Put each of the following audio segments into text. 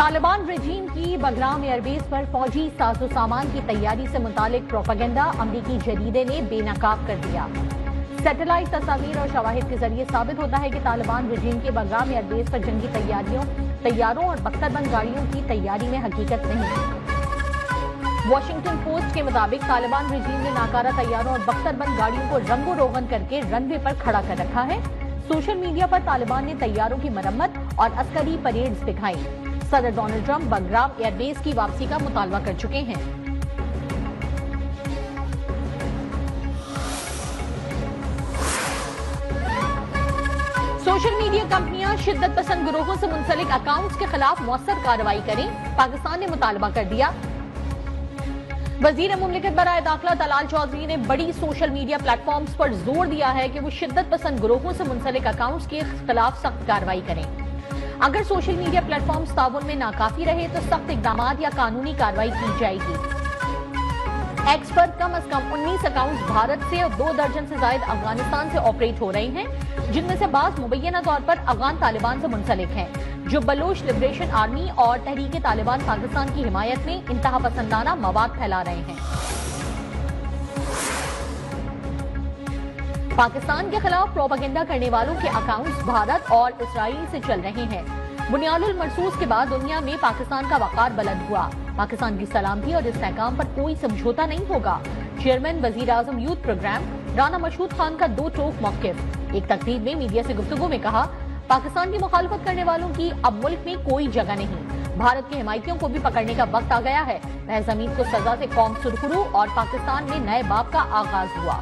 طالبان رجیم کی Bagram air base پر فوجی ساز و سامان کی تیاری سے متعلق پروپیگنڈا امریکی جریدے نے بے نقاب کر دیا۔ سیٹلائٹ تصاویر اور شواہد کے ذریعے ثابت ہوتا ہے کہ طالبان رجیم کے بگرام ایئر بیس پر جنگی طیاروں اور بختر بند گاڑیوں کی تیاری میں حقیقت نہیں۔ واشنگٹن پوسٹ کے مطابق طالبان رجیم نے ناکارہ طیاروں اور بختر بند گاڑیوں کو رنگ و روغن کر کے رن وے پر کھڑا کر رکھا ہے۔ سوشل میڈیا پر طالبان نے طیاروں کی مرمت اور عسکری پریڈز دکھائی۔ صدر Donald Trump Bagram air base کی واپسی کا مطالبہ کر چکے ہیں۔ سوشل میڈیا کمپنیاں شدت پسند گروہوں سے منسلک اکاؤنٹس کے خلاف مؤثر کارروائی کریں، پاکستان نے مطالبہ کر دیا۔ وزیر مملکت برائے داخلہ طلال چودھری نے بڑی سوشل میڈیا پلیٹ فارمز پر زور دیا ہے کہ وہ شدت پسند گروہوں سے منسلک اکاؤنٹس کے خلاف سخت کارروائی کریں۔ اگر سوشل میڈیا پلیٹ فارمز تعاون میں ناکافی رہے تو سخت اقدامات یا قانونی کارروائی کی جائے گی۔ ایکس پر کم از کم 19 اکاؤنٹس بھارت سے اور 2 درجن سے زائد افغانستان سے آپریٹ ہو رہے ہیں، جن میں سے بعض مبینہ طور پر افغان طالبان سے منسلک ہیں، جو بلوچ لبریشن آرمی اور تحریک طالبان پاکستان کی حمایت میں انتہا پسندانہ مواد پھیلا رہے ہیں۔ پاکستان کے خلاف پروپیگنڈا کرنے والوں کے اکاؤنٹس بھارت اور اسرائیل سے چل رہے ہیں۔ بنیاد المرصوص کے بعد دنیا میں پاکستان کا وقار بلند ہوا۔ پاکستان کی سلامتی اور استحکام پر کوئی سمجھوتا نہیں ہوگا۔ چیئرمین وزیر اعظم یوتھ پروگرام رانا مشہود خان کا دو ٹوک موقف۔ ایک تقریب میں میڈیا سے گفتگو میں کہا، پاکستان کی مخالفت کرنے والوں کی اب ملک میں کوئی جگہ نہیں۔ بھارت کے حمایتیوں کو بھی پکڑنے کا وقت آ گیا ہے۔ محض امید کو سزا سے قوم سرخرو اور پاکستان میں نئے باب کا آغاز ہوا۔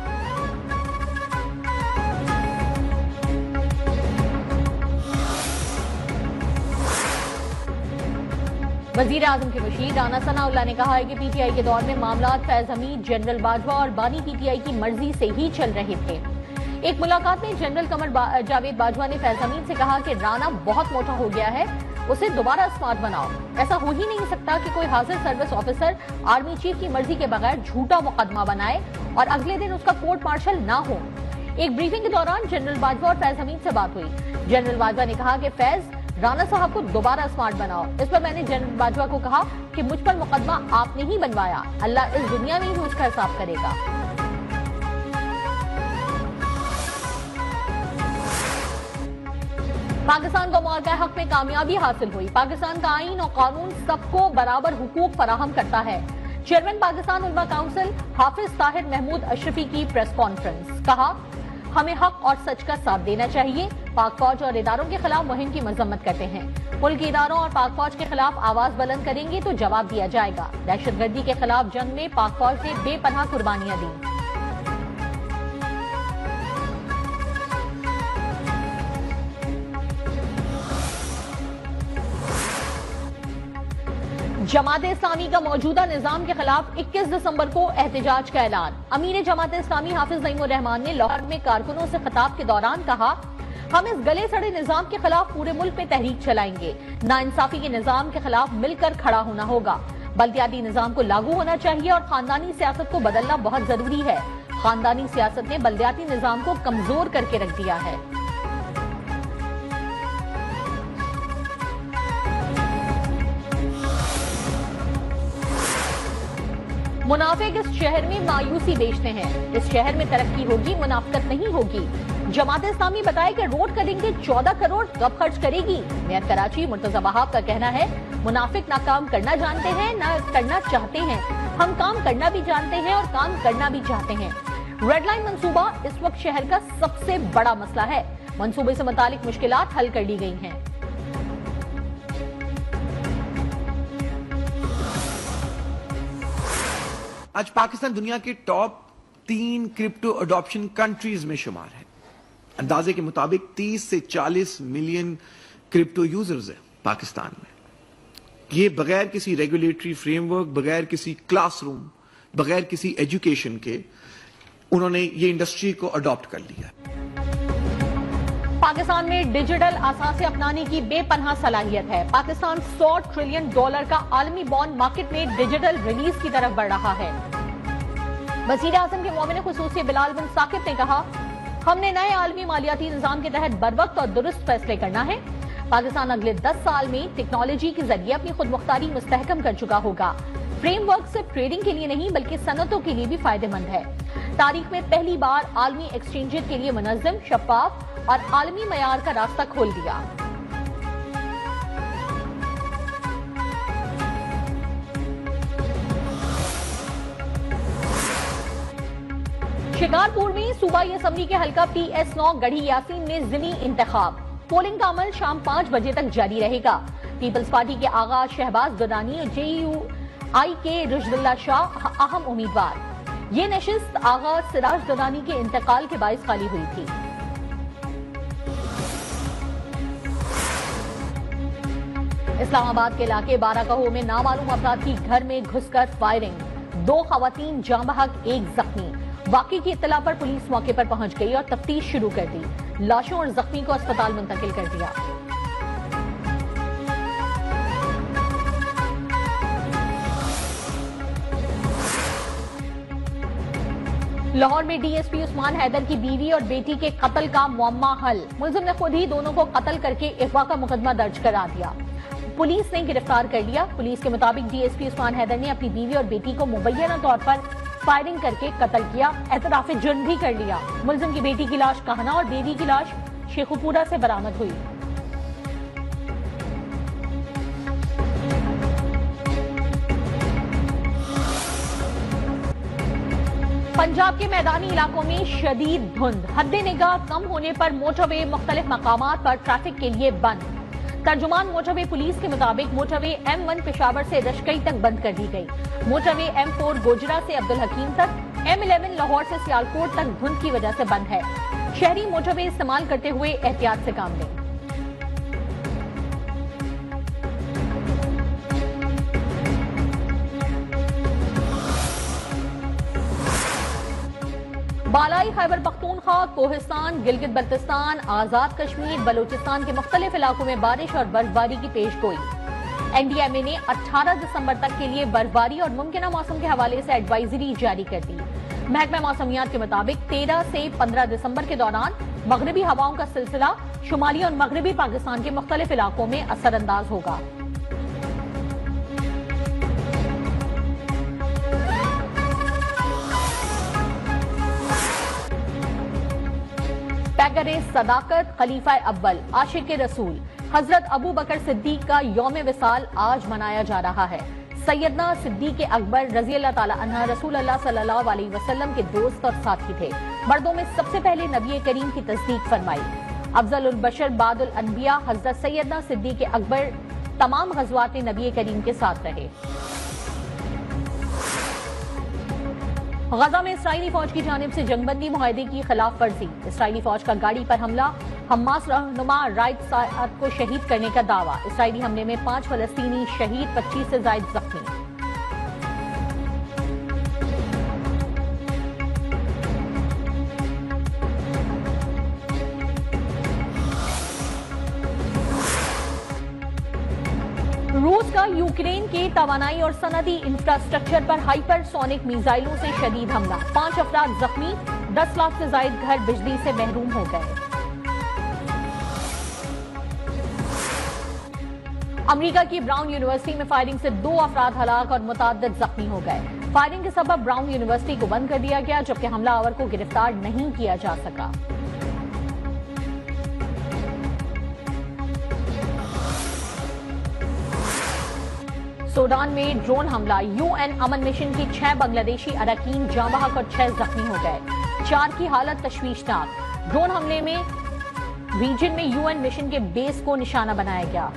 وزیر اعظم کے مشیر رانا ثناء اللہ نے کہا ہے کہ پی ٹی آئی کے دور میں معاملات فیض حمید، جنرل باجوہ اور بانی پی ٹی آئی کی مرضی سے ہی چل رہے تھے۔ ایک ملاقات میں جنرل قمر جاوید باجوہ نے فیض حمید سے کہا کہ رانا بہت موٹا ہو گیا ہے، اسے دوبارہ اسمارٹ بناؤ۔ ایسا ہو ہی نہیں سکتا کہ کوئی حاضر سروس آفیسر آرمی چیف کی مرضی کے بغیر جھوٹا مقدمہ بنائے اور اگلے دن اس کا کورٹ مارشل نہ ہو۔ ایک بریفنگ کے دوران جنرل باجوہ اور فیض حمید سے بات ہوئی۔ جنرل باجوہ نے کہا کہ فیض، رانا صاحب کو دوبارہ اسمارٹ بناؤ۔ اس پر میں نے جنرل باجوہ کو کہا کہ مجھ پر مقدمہ آپ نے ہی بنوایا، اللہ اس دنیا میں ہی اس کا حساب کرے گا۔ پاکستان کو موقع حق میں کامیابی حاصل ہوئی۔ پاکستان کا آئین اور قانون سب کو برابر حقوق فراہم کرتا ہے۔ چیئرمین پاکستان علماء کونسل حافظ طاہر محمود اشرفی کی پریس کانفرنس۔ کہا، ہمیں حق اور سچ کا ساتھ دینا چاہیے۔ پاک فوج اور اداروں کے خلاف مہم کی مذمت کرتے ہیں۔ ملکی اداروں اور پاک فوج کے خلاف آواز بلند کریں گے تو جواب دیا جائے گا۔ دہشت گردی کے خلاف جنگ میں پاک فوج نے بے پناہ قربانیاں دیں۔ جماعت اسلامی کا موجودہ نظام کے خلاف 21 دسمبر کو احتجاج کا اعلان۔ امیر جماعت اسلامی حافظ نعیم الرحمان نے لاہور میں کارکنوں سے خطاب کے دوران کہا، ہم اس گلے سڑے نظام کے خلاف پورے ملک میں تحریک چلائیں گے۔ ناانصافی کے نظام کے خلاف مل کر کھڑا ہونا ہوگا۔ بلدیاتی نظام کو لاگو ہونا چاہیے اور خاندانی سیاست کو بدلنا بہت ضروری ہے۔ خاندانی سیاست نے بلدیاتی نظام کو کمزور کر کے رکھ دیا ہے۔ منافق اس شہر میں مایوسی بیچتے ہیں، اس شہر میں ترقی ہوگی، منافقت نہیں ہوگی۔ جماعت اسلامی بتائے کہ روڈ کٹنگ کے 14 کروڑ کب خرچ کرے گی۔ میئر کراچی مرتضی وہاب کا کہنا ہے، منافق نہ کام کرنا جانتے ہیں نہ کرنا چاہتے ہیں، ہم کام کرنا بھی جانتے ہیں اور کام کرنا بھی چاہتے ہیں۔ ریڈ لائن منصوبہ اس وقت شہر کا سب سے بڑا مسئلہ ہے۔ منصوبے سے متعلق مشکلات حل کر لی گئی ہیں۔ آج پاکستان دنیا کے ٹاپ 3 کرپٹو اڈاپشن کنٹریز میں شمار ہے۔ اندازے کے مطابق 30 سے 40 ملین کرپٹو یوزرز ہیں پاکستان میں۔ یہ بغیر کسی ریگولیٹری فریم ورک، بغیر کسی کلاس روم، بغیر کسی ایجوکیشن کے انہوں نے یہ انڈسٹری کو اڈاپٹ کر لیا۔ پاکستان میں ڈیجیٹل اثاثے اپنانے کی بے پناہ صلاحیت ہے۔ پاکستان $100 ٹریلین کا عالمی بانڈ مارکیٹ میں ڈیجیٹل ریلیز کی طرف بڑھ رہا ہے۔ وزیر اعظم کے معاون خصوصی بلال بن ثاقب نے کہا، ہم نے نئے عالمی مالیاتی نظام کے تحت بروقت اور درست فیصلے کرنا ہے۔ پاکستان اگلے 10 سال میں ٹیکنالوجی کے ذریعے اپنی خود مختاری مستحکم کر چکا ہوگا۔ فریم ورک صرف ٹریڈنگ کے لیے نہیں بلکہ صنعتوں کے لیے بھی فائدہ مند ہے۔ تاریخ میں پہلی بار عالمی ایکسچینجز کے لیے منظم، شفاف اور عالمی معیار کا راستہ کھول دیا۔ شکارپور میں صوبائی اسمبلی کے حلقہ PS9 گڑھی یاسین میں ضمنی انتخاب۔ پولنگ کا عمل شام 5 بجے تک جاری رہے گا۔ پیپلز پارٹی کے آغا شہباز درانی اور JUI کے رشد اللہ شاہ اہم امیدوار۔ یہ نشست آغا سراج درانی کے انتقال کے باعث خالی ہوئی تھی۔ اسلام آباد کے علاقے بارہ میں نامعلوم افراد کی گھر میں گھس کر فائرنگ، 2 خواتین جاں بحق، 1 زخمی۔ واقعے کی اطلاع پر پولیس موقع پر پہنچ گئی اور تفتیش شروع کر دی۔ لاشوں اور زخمی کو اسپتال منتقل کر دیا۔ لاہور میں DSP عثمان حیدر کی بیوی اور بیٹی کے قتل کا معمہ حل۔ ملزم نے خود ہی دونوں کو قتل کر کے اغوا کا مقدمہ درج کرا دیا۔ پولیس نے گرفتار کر لیا۔ پولیس کے مطابق DSP عثمان حیدر نے اپنی بیوی اور بیٹی کو مبینہ طور پر فائرنگ کر کے قتل کیا، اعتراف جرم بھی کر لیا۔ ملزم کی بیٹی کی لاش کہنا اور بیوی کی لاش شیخوپورہ سے برآمد ہوئی۔ پنجاب کے میدانی علاقوں میں شدید دھند، حد نگاہ کم ہونے پر موٹر وے مختلف مقامات پر ٹریفک کے لیے بند۔ ترجمان موٹر وے پولیس کے مطابق موٹر وے M1 پشاور سے رشکئی تک بند کر دی گئی۔ موٹر وے M4 گوجرا سے عبدالحکیم تک، M11 لاہور سے سیالکوٹ تک دھند کی وجہ سے بند ہے۔ شہری موٹر وے استعمال کرتے ہوئے احتیاط سے کام لیں۔ بالائی خیبر پختونخوا، کوہستان، گلگت بلتستان، آزاد کشمیر، بلوچستان کے مختلف علاقوں میں بارش اور برفباری کی پیش گوئی۔ NDMA نے 18 دسمبر تک کے لیے برفباری اور ممکنہ موسم کے حوالے سے ایڈوائزری جاری کر دی۔ محکمہ موسمیات کے مطابق 13 سے 15 دسمبر کے دوران مغربی ہواؤں کا سلسلہ شمالی اور مغربی پاکستان کے مختلف علاقوں میں اثر انداز ہوگا۔ پیکر صداقت، خلیفہ اول، عاشق رسول حضرت ابو بکر صدیق کا یوم وصال آج منایا جا رہا ہے۔ سیدنا صدیق اکبر رضی اللہ تعالی عنہ رسول اللہ صلی اللہ علیہ وسلم کے دوست اور ساتھی تھے۔ مردوں میں سب سے پہلے نبی کریم کی تصدیق فرمائی۔ افضل البشر بعد الانبیاء حضرت سیدنا صدیق اکبر تمام غزوات نبی کریم کے ساتھ رہے۔ غزہ میں اسرائیلی فوج کی جانب سے جنگ بندی معاہدے کی خلاف ورزی، اسرائیلی فوج کا گاڑی پر حملہ، حماس رہنما رائٹ سعد کو شہید کرنے کا دعویٰ، اسرائیلی حملے میں 5 فلسطینی شہید، 25 سے زائد زخمی۔ روس کا یوکرین کے توانائی اور صنعتی انفراسٹرکچر پر ہائپر سونک میزائلوں سے شدید حملہ، 5 افراد زخمی، 10 لاکھ سے زائد گھر بجلی سے محروم ہو گئے۔ امریکہ کی براؤن یونیورسٹی میں فائرنگ سے 2 افراد ہلاک اور متعدد زخمی ہو گئے۔ فائرنگ کے سبب براؤن یونیورسٹی کو بند کر دیا گیا جبکہ حملہ آور کو گرفتار نہیں کیا جا سکا۔ سوڈان میں ڈرون حملہ، UN امن مشن کی 6 بنگلہ دیشی اراکین جاں بحق اور 6 زخمی ہو گئے، 4 کی حالت تشویشناک۔ ڈرون حملے میں ریجن میں UN مشن کے بیس کو نشانہ بنایا گیا۔